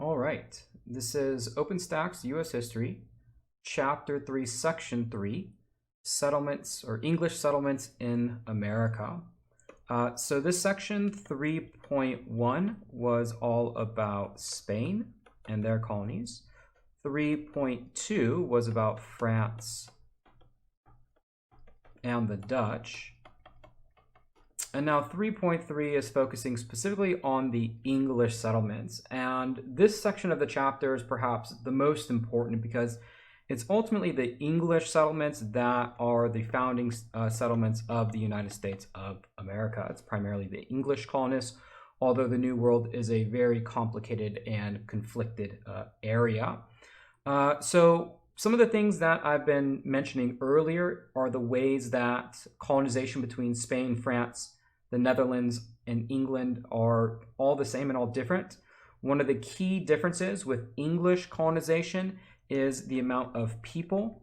All right, this is Openstax U.S. History, Chapter 3, Section 3, Settlements or English Settlements in America. So this section 3.1 was all about Spain and their colonies. 3.2 was about France and the Dutch. And now 3.3 is focusing specifically on the English settlements. And this section of the chapter is perhaps the most important because it's ultimately the English settlements that are the founding settlements of the United States of America. It's primarily the English colonists, although the New World is a very complicated and conflicted area. So some of the things that I've been mentioning earlier are the ways that colonization between Spain, France, the Netherlands, and England are all the same and all different. One of the key differences with English colonization is the amount of people.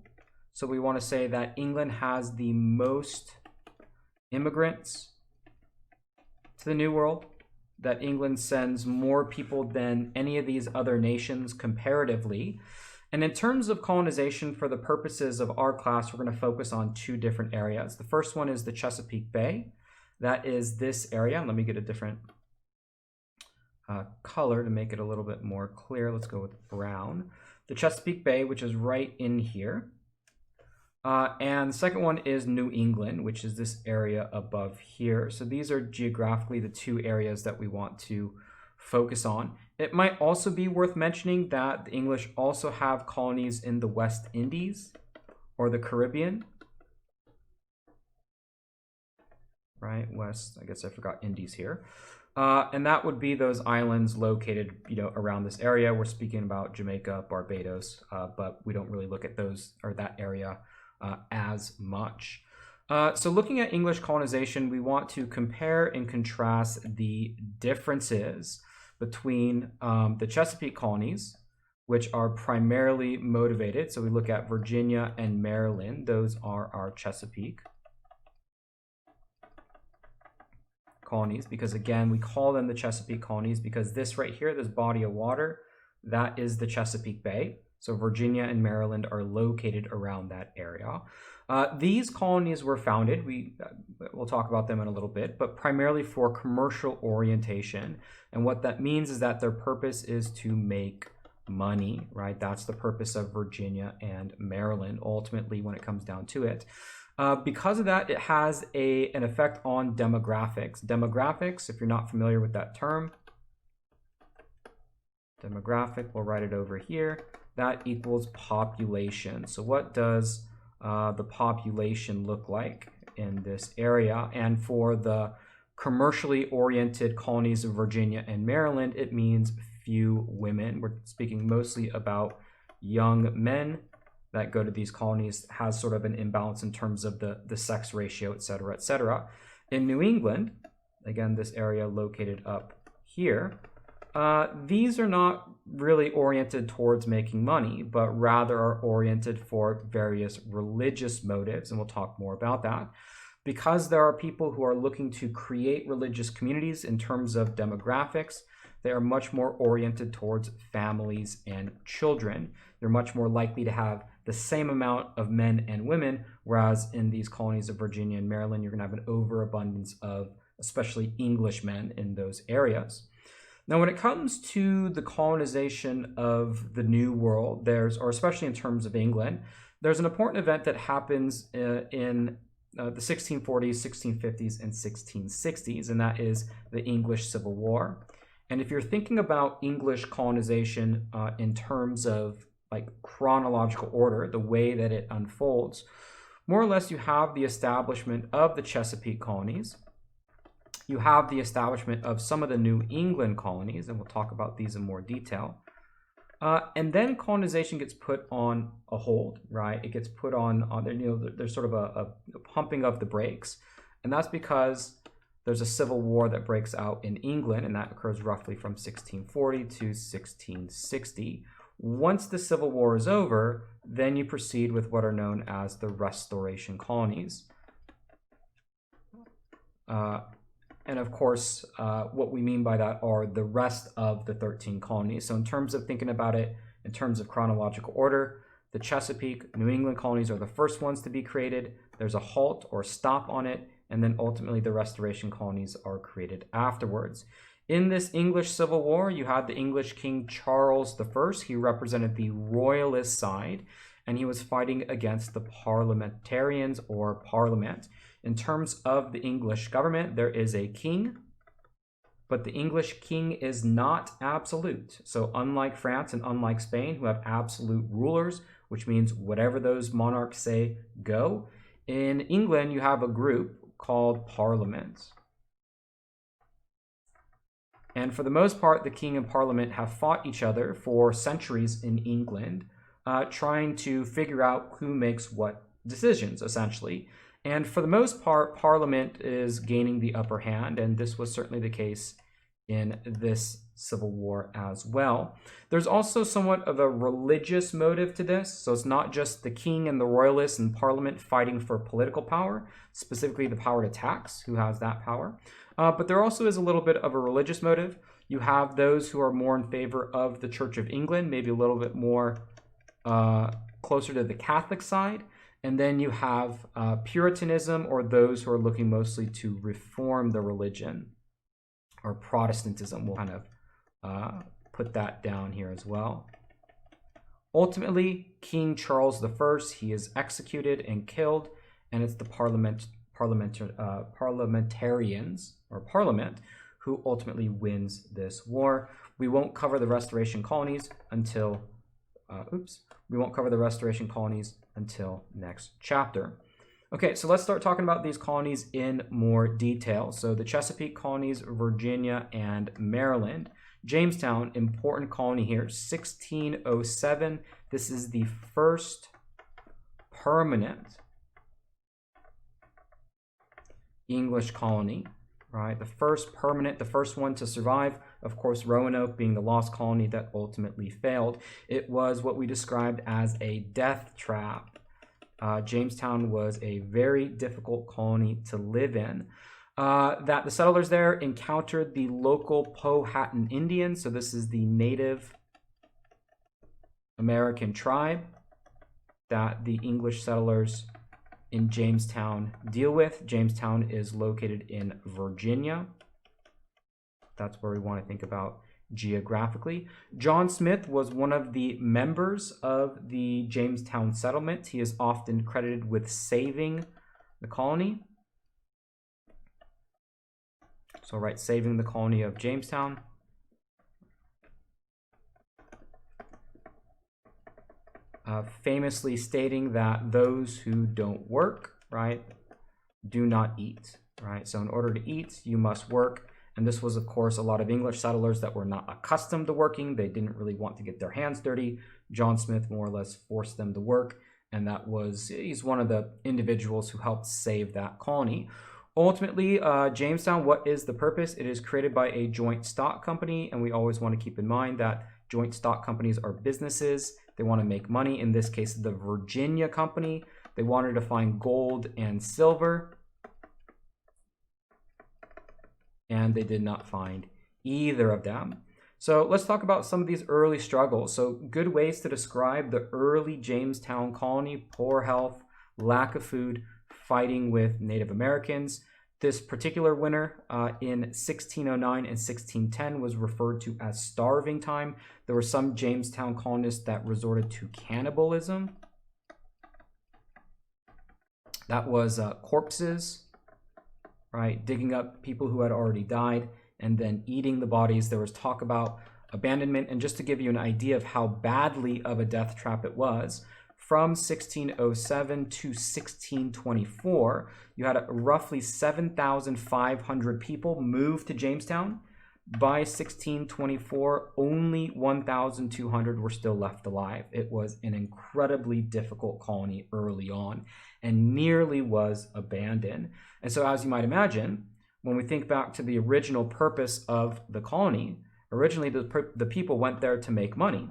So we want to say that England has the most immigrants to the New World, that England sends more people than any of these other nations comparatively. And in terms of colonization, for the purposes of our class, we're going to focus on two different areas. The first one is the Chesapeake Bay. That is this area. Let me get a different color to make it a little bit more clear. Let's go with brown. The Chesapeake Bay, which is right in here. And the second one is New England, which is this area above here. So these are geographically the two areas that we want to focus on. It might also be worth mentioning that the English also have colonies in the West Indies or the Caribbean. Right, West, I guess I forgot Indies here. And that would be those islands located, around this area. We're speaking about Jamaica, Barbados, but we don't really look at those or that area as much. So looking at English colonization, we want to compare and contrast the differences between the Chesapeake colonies, which are primarily motivated. So we look at Virginia and Maryland. Those are our Chesapeake colonies, because again, we call them the Chesapeake colonies because this right here, this body of water, that is the Chesapeake Bay. So Virginia and Maryland are located around that area. These colonies were founded, we'll talk about them in a little bit, but primarily for commercial orientation. And what that means is that their purpose is to make money, right? That's the purpose of Virginia and Maryland, ultimately, when it comes down to it. Because of that, it has an effect on demographics. Demographics, if you're not familiar with that term, demographic, we'll write it over here, that equals population. So what does the population look like in this area? And for the commercially oriented colonies of Virginia and Maryland, it means few women. We're speaking mostly about young men that go to these colonies, has sort of an imbalance in terms of the sex ratio, et cetera, et cetera. In New England, again, this area located up here, these are not really oriented towards making money, but rather are oriented for various religious motives, and we'll talk more about that. Because there are people who are looking to create religious communities in terms of demographics, they are much more oriented towards families and children. They're much more likely to have the same amount of men and women, whereas in these colonies of Virginia and Maryland, you're going to have an overabundance of especially English men in those areas. Now, when it comes to the colonization of the New World, or especially in terms of England, there's an important event that happens in the 1640s, 1650s, and 1660s, and that is the English Civil War. And if you're thinking about English colonization in terms of like chronological order, the way that it unfolds, more or less you have the establishment of the Chesapeake colonies. You have the establishment of some of the New England colonies, and we'll talk about these in more detail. And then colonization gets put on a hold, right? It gets put on there's sort of a pumping of the brakes. And that's because there's a civil war that breaks out in England, and that occurs roughly from 1640 to 1660. Once the Civil War is over, then you proceed with what are known as the Restoration colonies. And of course, what we mean by that are the rest of the 13 colonies. So in terms of thinking about it, in terms of chronological order, the Chesapeake, New England colonies are the first ones to be created. There's a halt or stop on it, and then ultimately the Restoration colonies are created afterwards. In this English Civil War, you had the English King Charles I. He represented the royalist side, and he was fighting against the parliamentarians or parliament. In terms of the English government, there is a king, but the English king is not absolute. So unlike France and unlike Spain, who have absolute rulers, which means whatever those monarchs say, go, in England, you have a group called Parliament. And for the most part, the king and Parliament have fought each other for centuries in England, trying to figure out who makes what decisions, essentially. And for the most part, Parliament is gaining the upper hand, and this was certainly the case in this Civil War as well. There's also somewhat of a religious motive to this, so it's not just the king and the royalists and Parliament fighting for political power, specifically the power to tax, who has that power, but there also is a little bit of a religious motive. You have those who are more in favor of the Church of England, maybe a little bit more closer to the Catholic side. And then you have Puritanism, or those who are looking mostly to reform the religion, or Protestantism. We'll kind of put that down here as well. Ultimately, King Charles I, he is executed and killed, and it's the parliamentarians, or Parliament, who ultimately wins this war. We won't cover the Restoration colonies until we won't cover the Restoration colonies until next chapter. Okay, so let's start talking about these colonies in more detail. So the Chesapeake colonies, Virginia and Maryland. Jamestown, important colony here, 1607. This is the first permanent English colony, right? The first permanent, the first one to survive. Of course, Roanoke being the lost colony that ultimately failed. It was what we described as a death trap. Jamestown was a very difficult colony to live in. That the settlers there encountered the local Powhatan Indians. So this is the Native American tribe that the English settlers in Jamestown deal with. Jamestown is located in Virginia. That's where we want to think about geographically. John Smith was one of the members of the Jamestown settlement. He is often credited with saving the colony. So right, saving the colony of Jamestown. Famously stating that those who don't work, right, do not eat, right? So in order to eat, you must work. And this was, of course, a lot of English settlers that were not accustomed to working. They didn't really want to get their hands dirty. John Smith more or less forced them to work. And he's one of the individuals who helped save that colony. Ultimately, Jamestown, what is the purpose? It is created by a joint stock company. And we always want to keep in mind that joint stock companies are businesses. They want to make money. In this case, the Virginia company, they wanted to find gold and silver. And they did not find either of them. So let's talk about some of these early struggles. So good ways to describe the early Jamestown colony: poor health, lack of food, fighting with Native Americans. This particular winter in 1609 and 1610 was referred to as starving time. There were some Jamestown colonists that resorted to cannibalism. That was corpses, right? Digging up people who had already died and then eating the bodies. There was talk about abandonment. And just to give you an idea of how badly of a death trap it was, from 1607 to 1624, you had roughly 7,500 people move to Jamestown. By 1624, only 1,200 were still left alive. It was an incredibly difficult colony early on and nearly was abandoned. And so, as you might imagine, when we think back to the original purpose of the colony, originally the people went there to make money.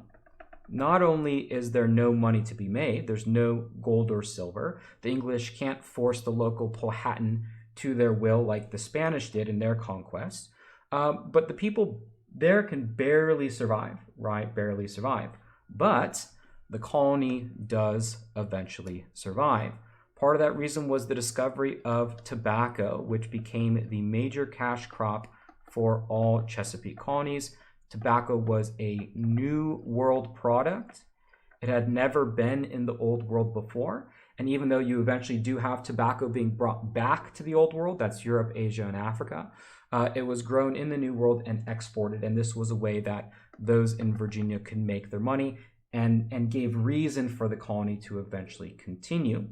Not only is there no money to be made, there's no gold or silver. The English can't force the local Powhatan to their will like the Spanish did in their conquest. But the people there can barely survive, right? Barely survive. But the colony does eventually survive. Part of that reason was the discovery of tobacco, which became the major cash crop for all Chesapeake colonies. Tobacco was a new world product. It had never been in the old world before. And even though you eventually do have tobacco being brought back to the old world, that's Europe, Asia, and Africa, it was grown in the new world and exported. And this was a way that those in Virginia could make their money and gave reason for the colony to eventually continue.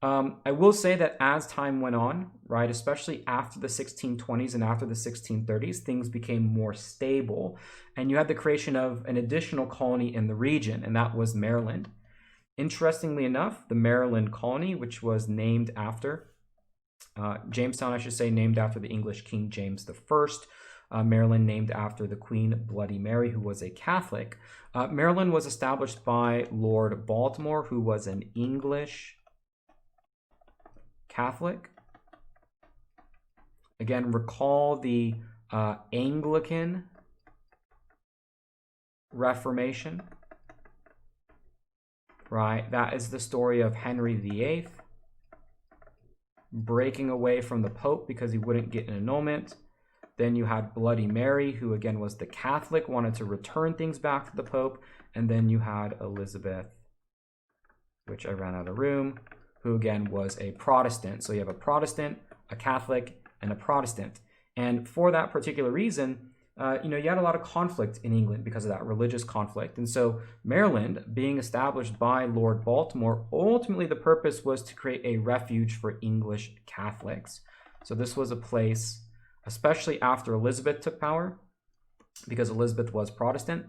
I will say that as time went on, right, especially after the 1620s and after the 1630s, things became more stable. And you had the creation of an additional colony in the region, and that was Maryland. Interestingly enough, the Maryland colony, which was named after Jamestown, I should say, named after the English King James I. Maryland named after the Queen Bloody Mary, who was a Catholic. Maryland was established by Lord Baltimore, who was an English Catholic. Again, recall the Anglican Reformation, right? That is the story of Henry VIII breaking away from the Pope because he wouldn't get an annulment. Then you had Bloody Mary, who again was the Catholic, wanted to return things back to the Pope. And then you had Elizabeth, which I ran out of room, who again was a Protestant. So you have a Protestant, a Catholic, and a Protestant. And for that particular reason, you had a lot of conflict in England because of that religious conflict. And so Maryland, being established by Lord Baltimore, ultimately the purpose was to create a refuge for English Catholics. So this was a place, especially after Elizabeth took power, because Elizabeth was Protestant,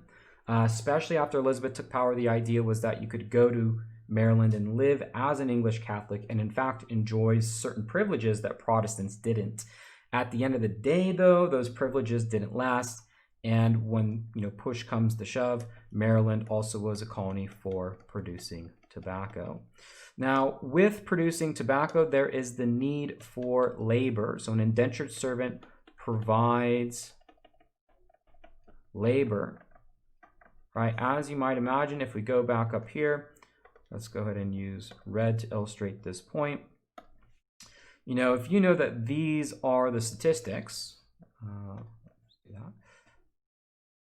especially after Elizabeth took power, the idea was that you could go to Maryland and live as an English Catholic and in fact enjoy certain privileges that Protestants didn't. At the end of the day, though, those privileges didn't last. And when push comes to shove, Maryland also was a colony for producing tobacco. Now, with producing tobacco, there is the need for labor. So an indentured servant provides labor, right? As you might imagine, if we go back up here, let's go ahead and use red to illustrate this point. If you know that these are the statistics,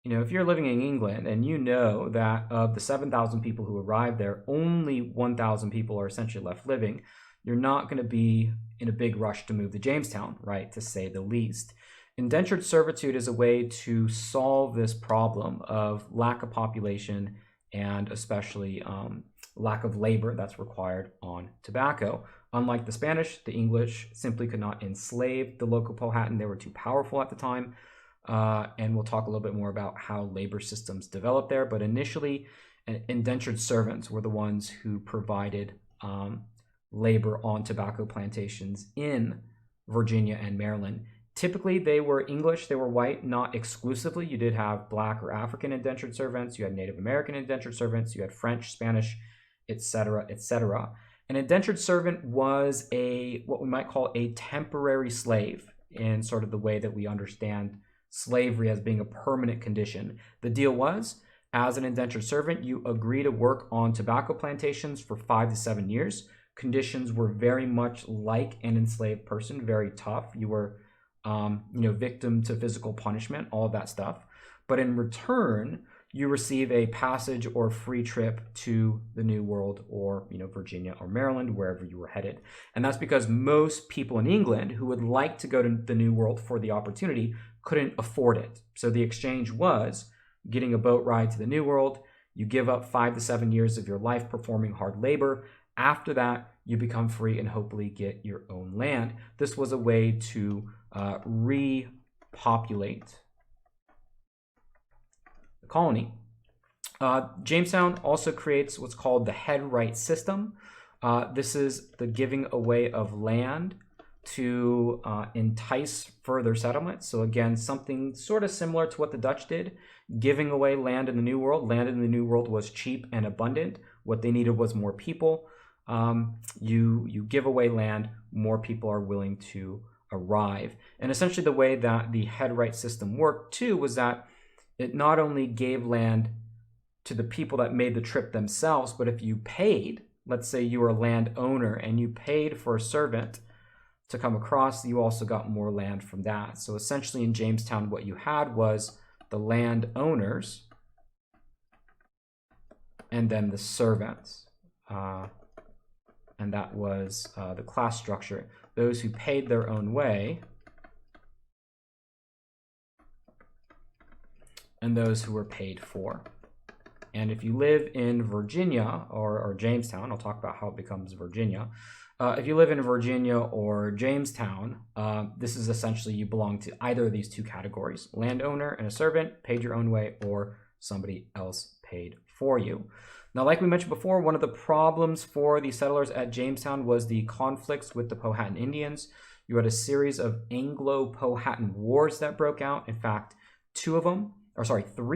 if you're living in England and you know that of the 7,000 people who arrived there, only 1,000 people are essentially left living, you're not going to be in a big rush to move to Jamestown, right, to say the least. Indentured servitude is a way to solve this problem of lack of population and especially lack of labor that's required on tobacco. Unlike the Spanish, the English simply could not enslave the local Powhatan. They were too powerful at the time. And we'll talk a little bit more about how labor systems developed there. But initially, indentured servants were the ones who provided labor on tobacco plantations in Virginia and Maryland. Typically, they were English, they were white, not exclusively. You did have Black or African indentured servants. You had Native American indentured servants. You had French, Spanish, etc., etc. An indentured servant was what we might call a temporary slave in sort of the way that we understand slavery as being a permanent condition. The deal was, as an indentured servant, you agree to work on tobacco plantations for 5 to 7 years. Conditions were very much like an enslaved person, very tough. You were, victim to physical punishment, all of that stuff. But in return, you receive a passage or free trip to the New World or, Virginia or Maryland, wherever you were headed. And that's because most people in England who would like to go to the New World for the opportunity couldn't afford it. So the exchange was getting a boat ride to the New World. You give up 5 to 7 years of your life performing hard labor. After that, you become free and hopefully get your own land. This was a way to repopulate the colony. Jamestown also creates what's called the head right system. This is the giving away of land to entice further settlement. So again, something sort of similar to what the Dutch did, giving away land in the New World. Land in the New World was cheap and abundant. What they needed was more people. you give away land, more people are willing to arrive. And essentially the way that the head right system worked too was that it not only gave land to the people that made the trip themselves, but if you paid, let's say you were a landowner and you paid for a servant to come across, you also got more land from that. So essentially in Jamestown, what you had was the landowners and then the servants. And that was the class structure. Those who paid their own way and those who were paid for. And if you live in Virginia or Jamestown, I'll talk about how it becomes Virginia. If you live in Virginia or Jamestown, this is essentially you belong to either of these two categories, landowner and a servant, paid your own way, or somebody else paid for you. Now, like we mentioned before, one of the problems for the settlers at Jamestown was the conflicts with the Powhatan Indians. You had a series of Anglo-Powhatan wars that broke out. In fact, three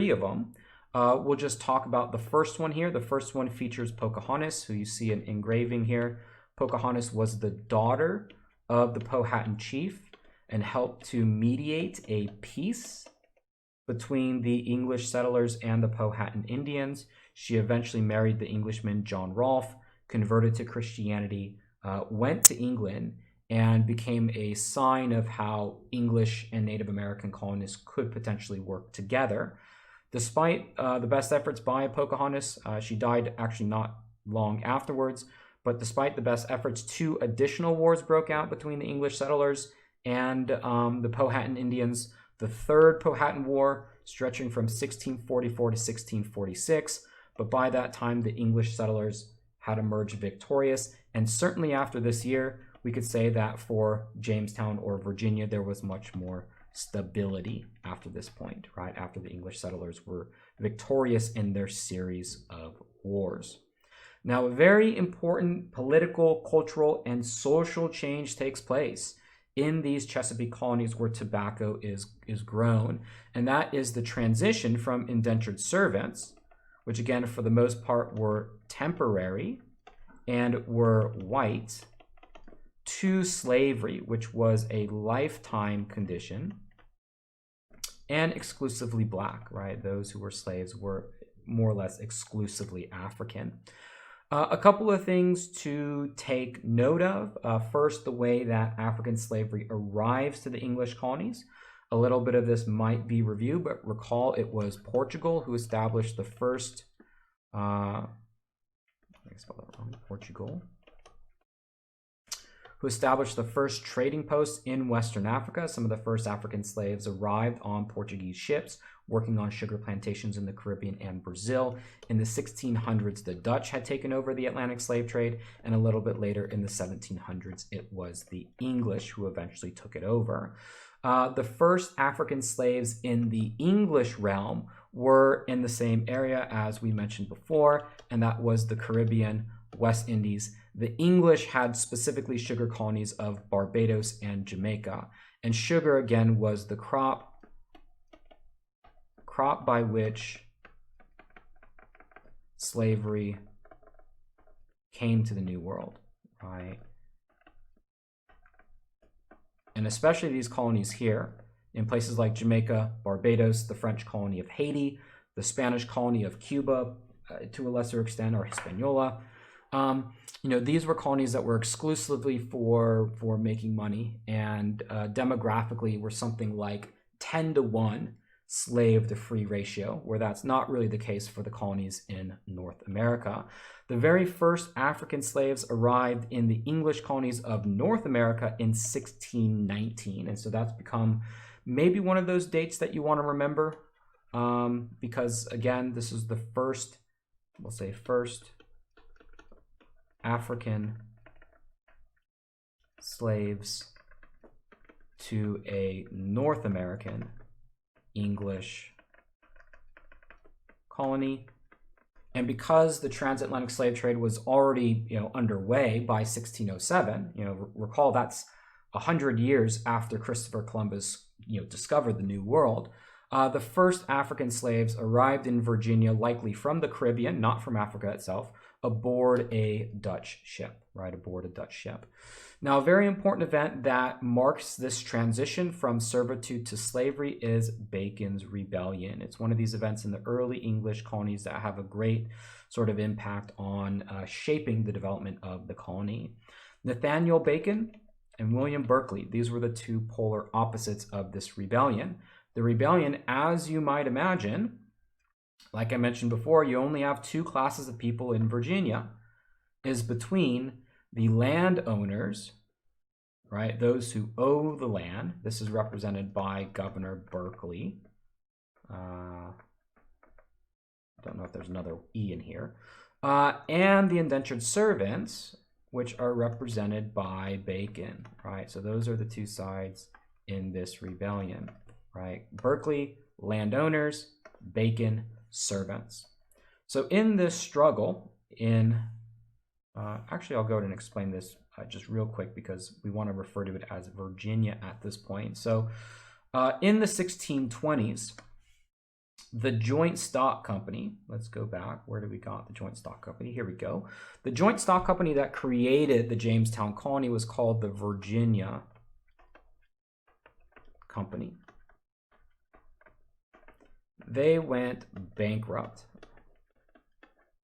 of them. We'll just talk about the first one here. The first one features Pocahontas, who you see an engraving here. Pocahontas was the daughter of the Powhatan chief and helped to mediate a peace between the English settlers and the Powhatan Indians. She eventually married the Englishman John Rolfe, converted to Christianity, went to England, and became a sign of how English and Native American colonists could potentially work together. Despite the best efforts by Pocahontas, she died actually not long afterwards, but despite the best efforts, two additional wars broke out between the English settlers and the Powhatan Indians. The Third Powhatan War, stretching from 1644 to 1646, but by that time, the English settlers had emerged victorious, and certainly after this year, we could say that for Jamestown or Virginia, there was much more stability after this point, right? After the English settlers were victorious in their series of wars. Now, a very important political, cultural, and social change takes place in these Chesapeake colonies where tobacco is grown, and that is the transition from indentured servants, which again, for the most part, were temporary and were white, to slavery, which was a lifetime condition, and exclusively black, right? Those who were slaves were more or less exclusively African. A couple of things to take note of. First, the way that African slavery arrives to the English colonies. A little bit of this might be reviewed, but recall it was Portugal who established the first, Portugal, who established the first trading posts in Western Africa. Some of the first African slaves arrived on Portuguese ships working on sugar plantations in the Caribbean and Brazil. In the 1600s, the Dutch had taken over the Atlantic slave trade, and a little bit later in the 1700s, it was the English who eventually took it over. The first African slaves in the English realm were in the same area as we mentioned before, and that was the Caribbean, West Indies. The English had specifically sugar colonies of Barbados and Jamaica, and sugar again was the crop by which slavery came to the New World, right? And especially these colonies here in places like Jamaica, Barbados, the French colony of Haiti, the Spanish colony of Cuba, to a lesser extent, or Hispaniola. These were colonies that were exclusively for making money, and demographically were something like 10-to-1 slave to free ratio, where that's not really the case for the colonies in North America. The very first African slaves arrived in the English colonies of North America in 1619, and so that's become maybe one of those dates that you want to remember, because again, this is the first, we'll say first African slaves to a North American English colony. And because the transatlantic slave trade was already, underway by 1607, recall that's 100 years after Christopher Columbus, discovered the New World. The first African slaves arrived in Virginia, likely from the Caribbean, not from Africa itself, aboard a Dutch ship, right? Aboard a Dutch ship. Now, a very important event that marks this transition from servitude to slavery is Bacon's Rebellion. It's one of these events in the early English colonies that have a great sort of impact on shaping the development of the colony. Nathaniel Bacon and William Berkeley, these were the two polar opposites of this rebellion. The rebellion, as you might imagine, like I mentioned before, you only have two classes of people in Virginia, is between the landowners, right? Those who owe the land. This is represented by Governor Berkeley. I don't know if there's another E in here. And the indentured servants, which are represented by Bacon, right? So those are the two sides in this rebellion, right? Berkeley, landowners, Bacon, servants. So in this struggle, actually I'll go ahead and explain this just real quick because we want to refer to it as Virginia at this point. So in the 1620s, the Joint Stock Company, let's go back. Where do we got the Joint Stock Company? Here we go. The Joint Stock Company that created the Jamestown colony was called the Virginia Company. They went bankrupt,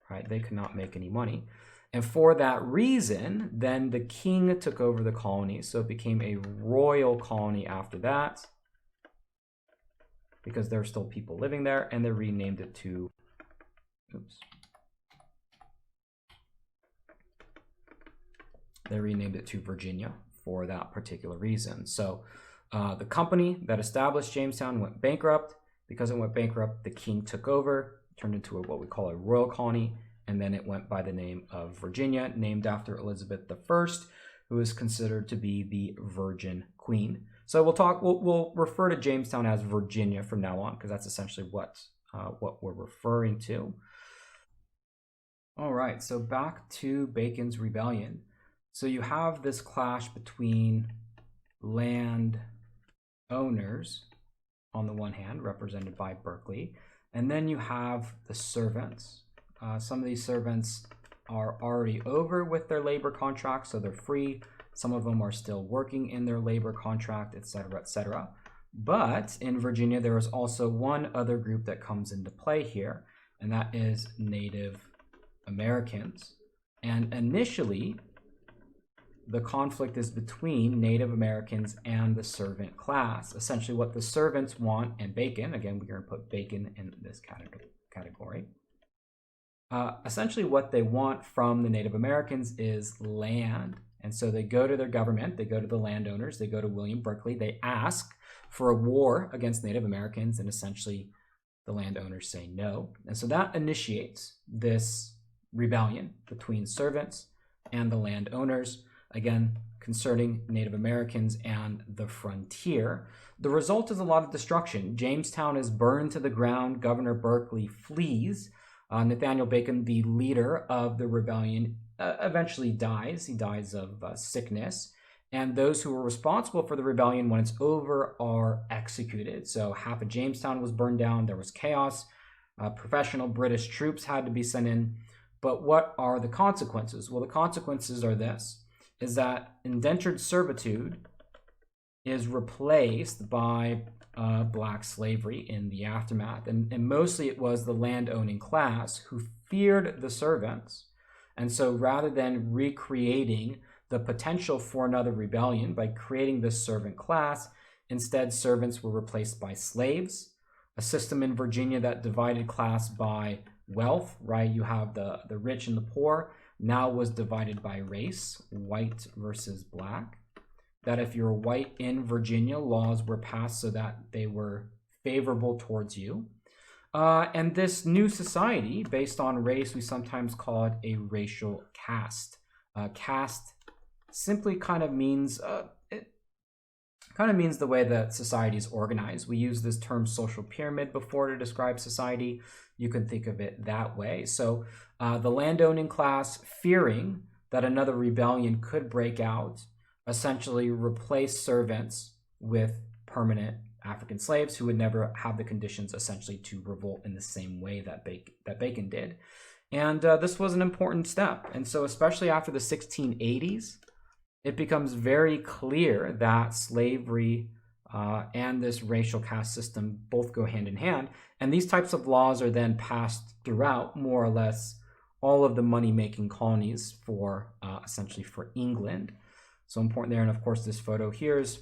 right? They could not make any money. And for that reason, then the king took over the colony. So it became a royal colony after that, because there are still people living there, and they renamed it to, they renamed it to Virginia for that particular reason. So the company that established Jamestown went bankrupt. Because it went bankrupt, the king took over, turned into what we call a royal colony, and then it went by the name of Virginia, named after Elizabeth I, who is considered to be the Virgin Queen. So we'll refer to Jamestown as Virginia from now on, because that's essentially what we're referring to. All right, so back to Bacon's Rebellion. So you have this clash between land owners on the one hand, represented by Berkeley, and then you have the servants. Some of these servants are already over with their labor contract, so they're free. Some of them are still working in their labor contract, etc., etc. But in Virginia, there is also one other group that comes into play here, and that is Native Americans. And initially, the conflict is between Native Americans and the servant class. Essentially what the servants want, and Bacon, again, we're going to put Bacon in this category. Essentially what they want from the Native Americans is land. And so they go to their government, they go to the landowners, they go to William Berkeley, they ask for a war against Native Americans, and essentially the landowners say no. And so that initiates this rebellion between servants and the landowners, again, concerning Native Americans and the frontier. The result is a lot of destruction. Jamestown is burned to the ground. Governor Berkeley flees. Nathaniel Bacon, the leader of the rebellion, eventually dies. He dies of sickness. And those who were responsible for the rebellion when it's over are executed. So half of Jamestown was burned down. There was chaos. Professional British troops had to be sent in. But what are the consequences? Well, the consequences are this, is that indentured servitude is replaced by black slavery in the aftermath. And mostly it was the landowning class who feared the servants. And so rather than recreating the potential for another rebellion by creating this servant class, instead servants were replaced by slaves, a system in Virginia that divided class by wealth, right? You have the rich and the poor, now was divided by race, white versus black. That if you're white in Virginia, laws were passed so that they were favorable towards you. And this new society based on race, we sometimes call it a racial caste. Caste simply kind of means the way that society is organized. We use this term social pyramid before to describe society. You can think of it that way. So the landowning class, fearing that another rebellion could break out, essentially replaced servants with permanent African slaves who would never have the conditions essentially to revolt in the same way that Bacon did. And this was an important step. And so especially after the 1680s, it becomes very clear that slavery and this racial caste system both go hand in hand. And these types of laws are then passed throughout more or less all of the money-making colonies for essentially for England. So important there. And of course, this photo here is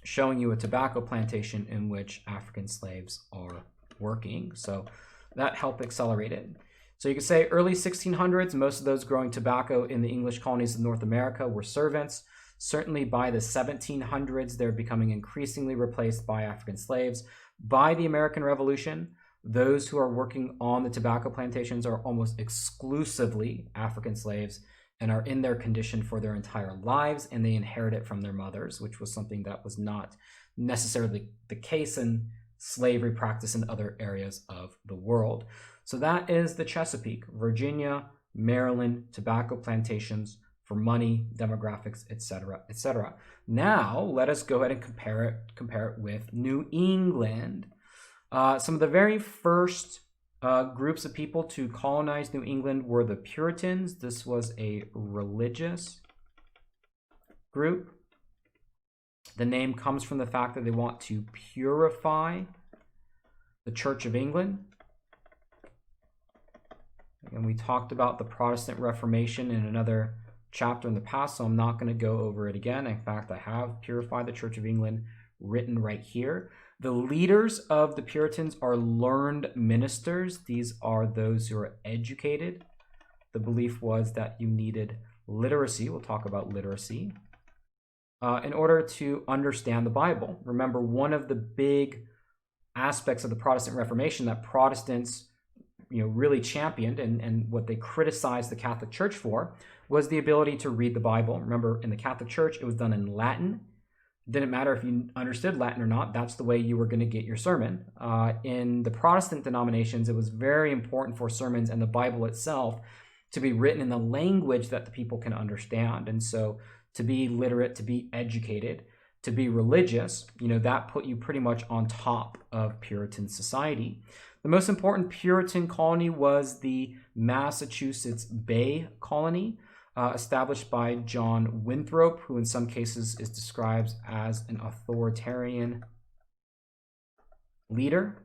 showing you a tobacco plantation in which African slaves are working. So that helped accelerate it. So you could say early 1600s, most of those growing tobacco in the English colonies of North America were servants. Certainly by the 1700s, they're becoming increasingly replaced by African slaves. By the American Revolution, those who are working on the tobacco plantations are almost exclusively African slaves and are in their condition for their entire lives, and they inherit it from their mothers, which was something that was not necessarily the case in slavery practice in other areas of the world. So that is the Chesapeake, Virginia, Maryland, tobacco plantations for money, demographics, etc., etc. Now, let us go ahead and compare it with New England. Some of the very first groups of people to colonize New England were the Puritans. This was a religious group. The name comes from the fact that they want to purify the Church of England. And we talked about the Protestant Reformation in another chapter in the past, so I'm not going to go over it again. In fact, I have Purify the Church of England written right here. The leaders of the Puritans are learned ministers. These are those who are educated. The belief was that you needed literacy. We'll talk about literacy in order to understand the Bible. Remember, one of the big aspects of the Protestant Reformation that Protestants really championed and what they criticized the Catholic Church for was the ability to read the Bible. Remember, in the Catholic Church, it was done in Latin. It didn't matter if you understood Latin or not. That's the way you were going to get your sermon. In the Protestant denominations, it was very important for sermons and the Bible itself to be written in the language that the people can understand. And so to be literate, to be educated, to be religious, that put you pretty much on top of Puritan society. The most important Puritan colony was the Massachusetts Bay Colony, established by John Winthrop, who in some cases is described as an authoritarian leader.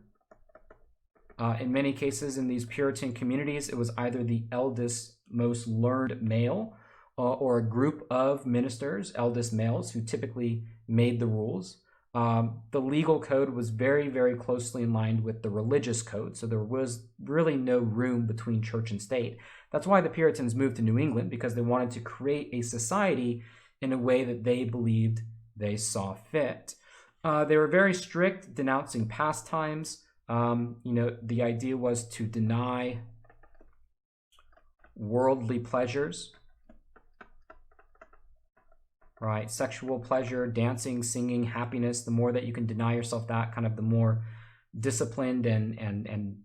In many cases in these Puritan communities, it was either the eldest, most learned male or a group of ministers, eldest males, who typically made the rules. The legal code was very, very closely in line with the religious code, so there was really no room between church and state. That's why the Puritans moved to New England, because they wanted to create a society in a way that they believed they saw fit. They were very strict, denouncing pastimes. The idea was to deny worldly pleasures. Right, sexual pleasure, dancing, singing, happiness. The more that you can deny yourself that, kind of the more disciplined and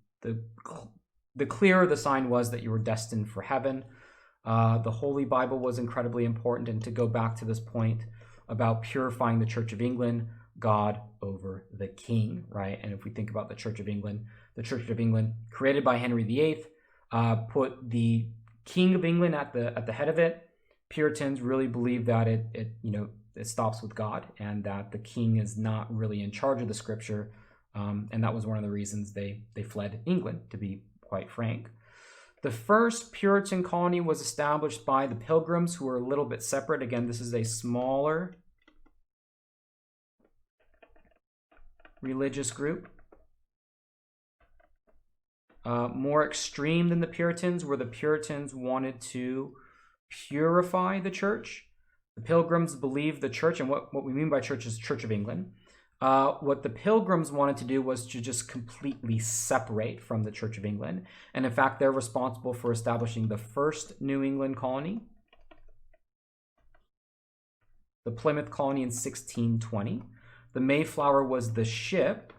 the clearer the sign was that you were destined for heaven. The Holy Bible was incredibly important. And to go back to this point about purifying the Church of England, God over the king, right? And if we think about the Church of England created by Henry VIII, put the King of England at the head of it. Puritans really believe that it stops with God and that the king is not really in charge of the scripture. And that was one of the reasons they fled England, to be quite frank. The first Puritan colony was established by the Pilgrims, who were a little bit separate. Again, this is a smaller religious group. More extreme than the Puritans, where the Puritans wanted to purify the church. The Pilgrims believed the church, and what we mean by church is Church of England. What the Pilgrims wanted to do was to just completely separate from the Church of England. And in fact, they're responsible for establishing the first New England colony, the Plymouth colony in 1620. The Mayflower was the ship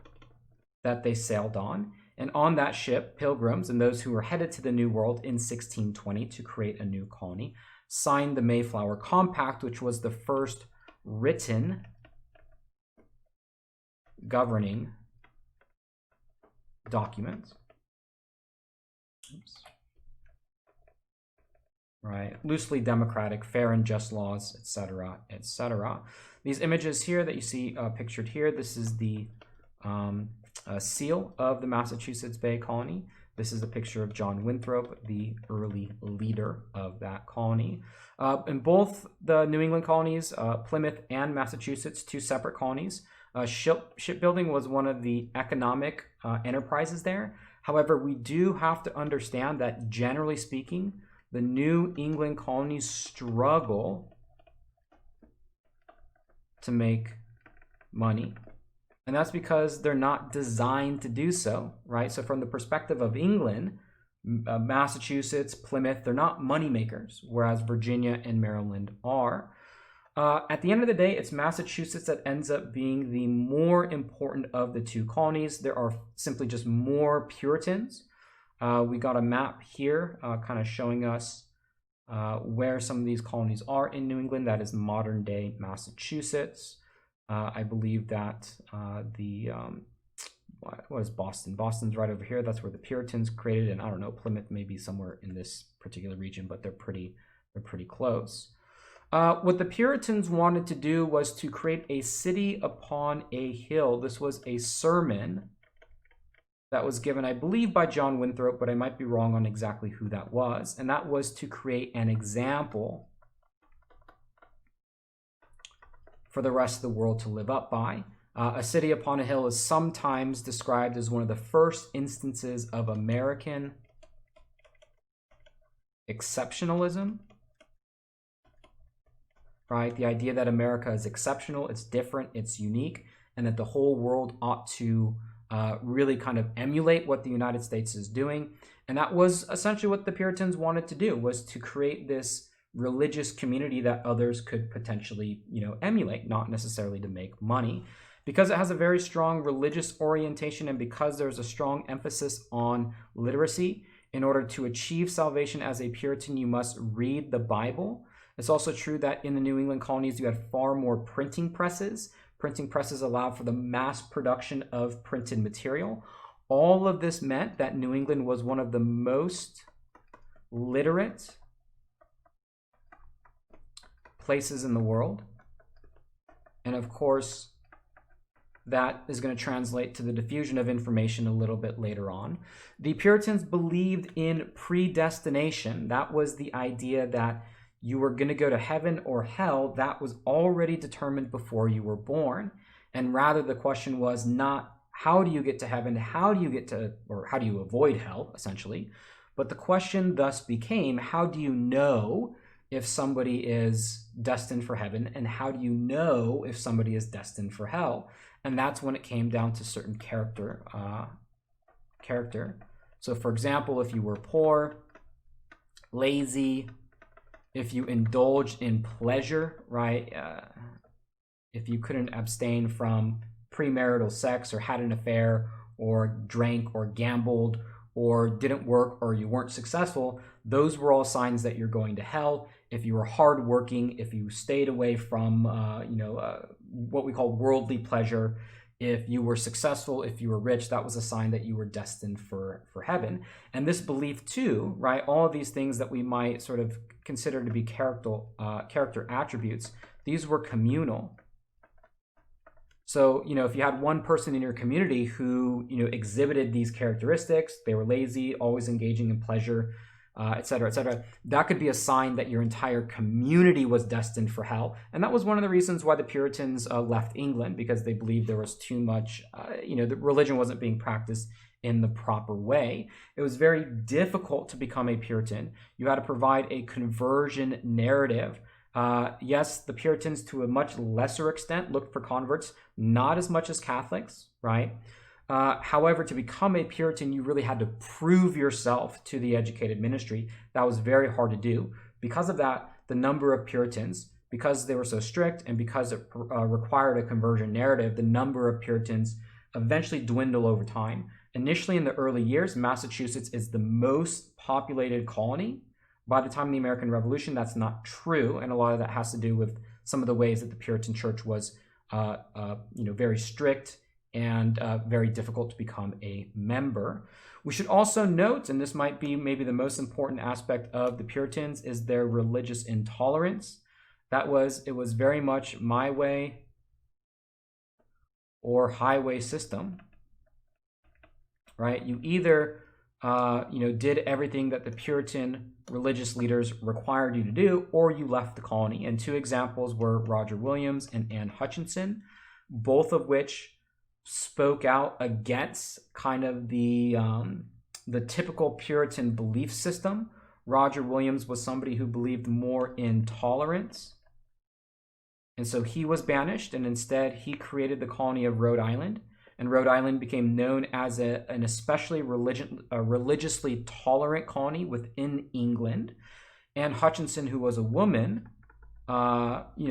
that they sailed on. And on that ship, Pilgrims and those who were headed to the New World in 1620 to create a new colony signed the Mayflower Compact, which was the first written governing document. oops, right, loosely democratic, fair and just laws, etc., etc. These images here that you see pictured here, this is the seal of the Massachusetts Bay Colony. This is a picture of John Winthrop, the early leader of that colony. In both the New England colonies, Plymouth and Massachusetts, two separate colonies, shipbuilding was one of the economic enterprises there. However, we do have to understand that generally speaking, the New England colonies struggle to make money. And that's because they're not designed to do so, right? So from the perspective of England, Massachusetts, Plymouth, they're not money makers, whereas Virginia and Maryland are. At the end of the day, it's Massachusetts that ends up being the more important of the two colonies. There are simply just more Puritans. We got a map here kind of showing us where some of these colonies are in New England. That is modern day Massachusetts. I believe that what is Boston? Boston's right over here. That's where the Puritans created, and I don't know, Plymouth may be somewhere in this particular region, but they're pretty close. What the Puritans wanted to do was to create a city upon a hill. This was a sermon that was given, I believe, by John Winthrop, but I might be wrong on exactly who that was. And that was to create an example for the rest of the world to live up by. A city upon a hill is sometimes described as one of the first instances of American exceptionalism, right? The idea that America is exceptional, it's different, it's unique, and that the whole world ought to really kind of emulate what the United States is doing. And that was essentially what the Puritans wanted to do, was to create this religious community that others could potentially, emulate, not necessarily to make money. Because it has a very strong religious orientation and because there's a strong emphasis on literacy, in order to achieve salvation as a Puritan, you must read the Bible. It's also true that in the New England colonies, you had far more printing presses. Printing presses allowed for the mass production of printed material. All of this meant that New England was one of the most literate places in the world. And of course, that is going to translate to the diffusion of information a little bit later on. The Puritans believed in predestination. That was the idea that you were going to go to heaven or hell. That was already determined before you were born. And rather, the question was not how do you get to heaven, how do you get to, or how do you avoid hell, essentially. But the question thus became, how do you know if somebody is destined for heaven, and how do you know if somebody is destined for hell? And that's when it came down to certain character. So for example, if you were poor, lazy, if you indulged in pleasure, right? If you couldn't abstain from premarital sex or had an affair or drank or gambled or didn't work or you weren't successful, those were all signs that you're going to hell. If you were hardworking, if you stayed away from, what we call worldly pleasure, if you were successful, if you were rich, that was a sign that you were destined for heaven. And this belief too, right, all of these things that we might sort of consider to be character attributes, these were communal. So, if you had one person in your community who, exhibited these characteristics, they were lazy, always engaging in pleasure, et cetera, that could be a sign that your entire community was destined for hell. And that was one of the reasons why the Puritans left England, because they believed there was too much, the religion wasn't being practiced in the proper way. It was very difficult to become a Puritan. You had to provide a conversion narrative. Yes, the Puritans, to a much lesser extent, looked for converts, not as much as Catholics, right? However, to become a Puritan, you really had to prove yourself to the educated ministry. That was very hard to do. Because of that, the number of Puritans, because they were so strict and because it required a conversion narrative, the number of Puritans eventually dwindled over time. Initially, in the early years, Massachusetts is the most populated colony. By the time of the American Revolution, that's not true, and a lot of that has to do with some of the ways that the Puritan Church was, very strict and very difficult to become a member. We should also note, and this might be maybe the most important aspect of the Puritans, is their religious intolerance. It was very much my way or highway system, right? You either did everything that the Puritan religious leaders required you to do, or you left the colony. And two examples were Roger Williams and Anne Hutchinson, both of which spoke out against kind of the typical Puritan belief system. Roger Williams was somebody who believed more in tolerance, and so he was banished, and instead he created the colony of Rhode Island. And Rhode Island became known as an especially religiously tolerant colony within England. Anne Hutchinson, who was a woman,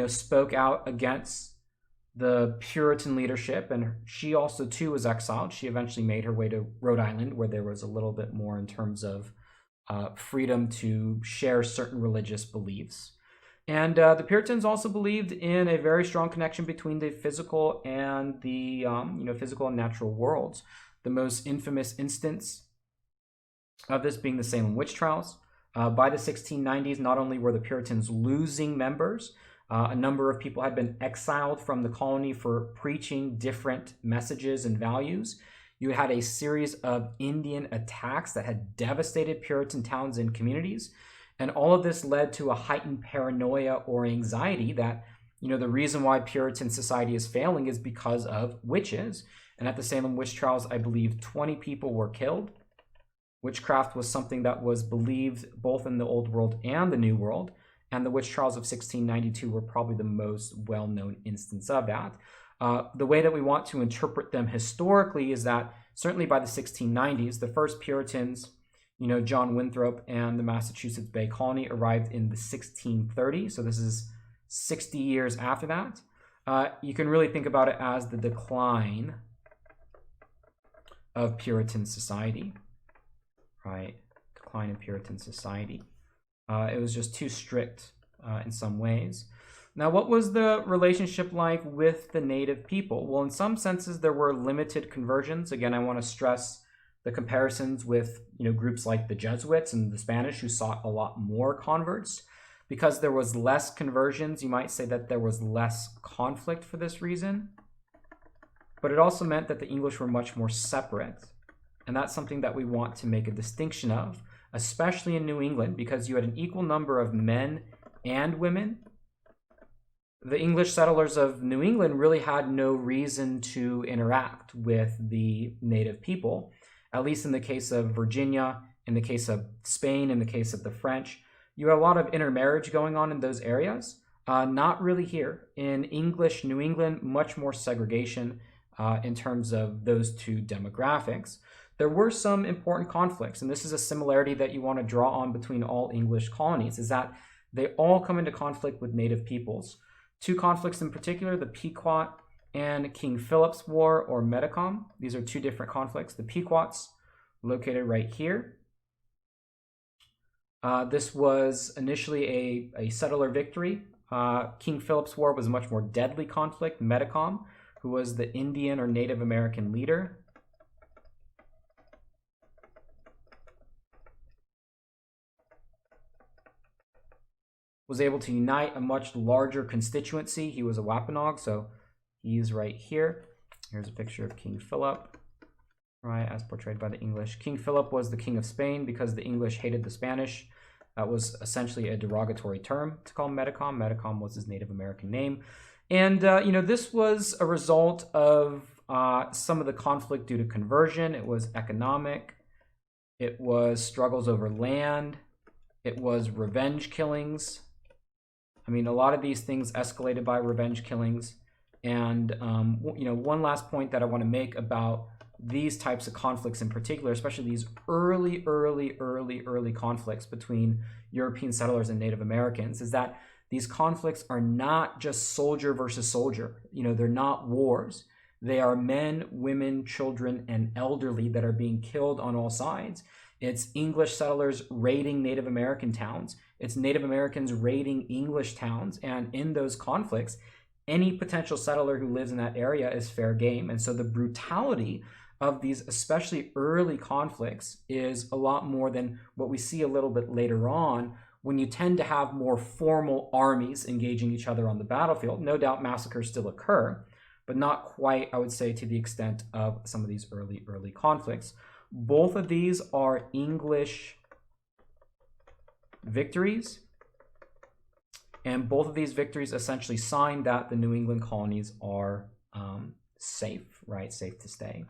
spoke out against the Puritan leadership, and she also too was exiled. She eventually made her way to Rhode Island, where there was a little bit more in terms of freedom to share certain religious beliefs. And the Puritans also believed in a very strong connection between the physical and the physical and natural worlds. The most infamous instance of this being the Salem witch trials. By the 1690s, not only were the Puritans losing members, a number of people had been exiled from the colony for preaching different messages and values. You had a series of Indian attacks that had devastated Puritan towns and communities. And all of this led to a heightened paranoia or anxiety that, the reason why Puritan society is failing is because of witches. And at the Salem witch trials, I believe 20 people were killed. Witchcraft was something that was believed both in the Old World and the New World. And the witch trials of 1692 were probably the most well-known instance of that. The way that we want to interpret them historically is that certainly by the 1690s, the first Puritans, John Winthrop and the Massachusetts Bay Colony arrived in the 1630s. So this is 60 years after that. You can really think about it as the decline of Puritan society, right? Decline of Puritan society. It was just too strict in some ways. Now, what was the relationship like with the native people? Well, in some senses, there were limited conversions. Again, I want to stress the comparisons with groups like the Jesuits and the Spanish, who sought a lot more converts. Because there was less conversions, you might say that there was less conflict for this reason. But it also meant that the English were much more separate. And that's something that we want to make a distinction of, especially in New England, because you had an equal number of men and women. The English settlers of New England really had no reason to interact with the native people. At least in the case of Virginia, in the case of Spain, in the case of the French, you had a lot of intermarriage going on in those areas. Not really here. In English New England, much more segregation in terms of those two demographics. There were some important conflicts, and this is a similarity that you want to draw on between all English colonies, is that they all come into conflict with native peoples. Two conflicts in particular, the Pequot and King Philip's War, or Metacom. These are two different conflicts. The Pequots, located right here. This was initially a settler victory. King Philip's War was a much more deadly conflict. Metacom, who was the Indian or Native American leader, was able to unite a much larger constituency. He was a Wampanoag, so he's right here. Here's a picture of King Philip, right, as portrayed by the English. King Philip was the king of Spain because the English hated the Spanish. That was essentially a derogatory term to call Metacom. Metacom was his Native American name. And, this was a result of some of the conflict due to conversion. It was economic. It was struggles over land. It was revenge killings. I mean, a lot of these things escalated by revenge killings. And, one last point that I want to make about these types of conflicts in particular, especially these early conflicts between European settlers and Native Americans, is that these conflicts are not just soldier versus soldier. They're not wars. They are men, women, children, and elderly that are being killed on all sides. It's English settlers raiding Native American towns. It's Native Americans raiding English towns. And in those conflicts, any potential settler who lives in that area is fair game. And so the brutality of these, especially early conflicts, is a lot more than what we see a little bit later on, when you tend to have more formal armies engaging each other on the battlefield. No doubt massacres still occur, but not quite, I would say, to the extent of some of these early conflicts. Both of these are English victories, and both of these victories essentially sign that the New England colonies are safe, right? Safe to stay.